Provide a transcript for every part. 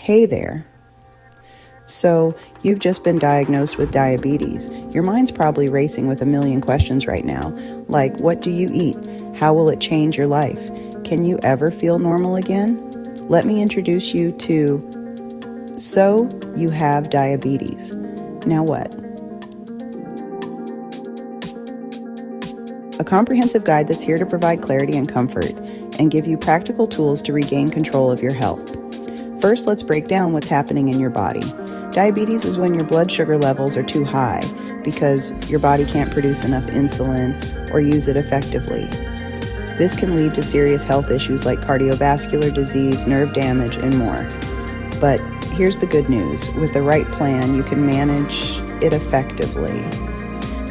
Hey there. So, you've just been diagnosed with diabetes. Your mind's probably racing with a million questions right now, like what do you eat? How will it change your life? Can you ever feel normal again? Let me introduce you to So You Have Diabetes. Now what? A comprehensive guide that's here to provide clarity and comfort and give you practical tools to regain control of your health. First, let's break down what's happening in your body. Diabetes is when your blood sugar levels are too high because your body can't produce enough insulin or use it effectively. This can lead to serious health issues like cardiovascular disease, nerve damage, and more. But here's the good news. With the right plan, you can manage it effectively.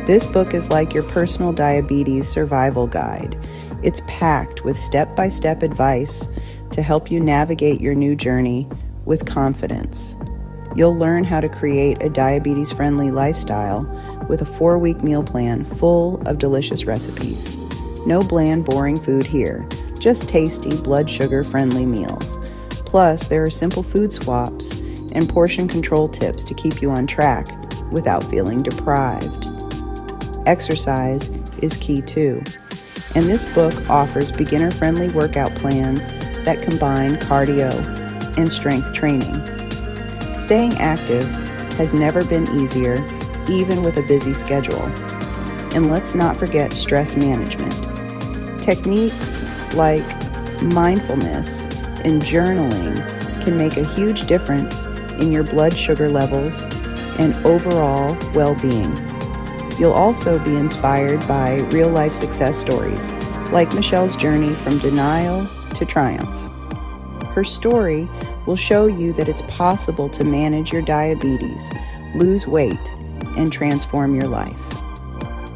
This book is like your personal diabetes survival guide. It's packed with step-by-step advice to help you navigate your new journey with confidence. You'll learn how to create a diabetes-friendly lifestyle with a 4-week meal plan full of delicious recipes. No bland, boring food here, just tasty, blood sugar-friendly meals. Plus, there are simple food swaps and portion control tips to keep you on track without feeling deprived. Exercise is key too, and this book offers beginner-friendly workout plans that combine cardio and strength training. Staying active has never been easier, even with a busy schedule. And let's not forget stress management. Techniques like mindfulness and journaling can make a huge difference in your blood sugar levels and overall well-being. You'll also be inspired by real-life success stories, like Michelle's journey from denial to triumph. Her story will show you that it's possible to manage your diabetes, lose weight, and transform your life.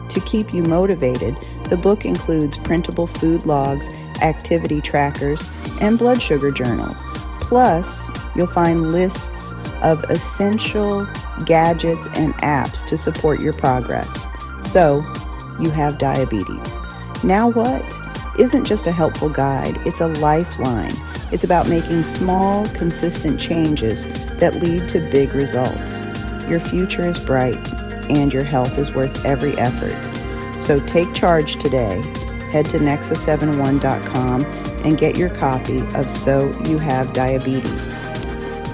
To keep you motivated, the book includes printable food logs, activity trackers, and blood sugar journals. Plus, you'll find lists of essential gadgets and apps to support your progress. So, you have diabetes. Now what? Isn't just a helpful guide, it's a lifeline. It's about making small, consistent changes that lead to big results. Your future is bright, and your health is worth every effort. So take charge today. Head to nexa71.com and get your copy of So You Have Diabetes.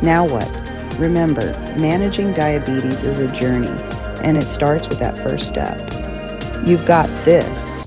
Now what? Remember, managing diabetes is a journey, and it starts with that first step. You've got this.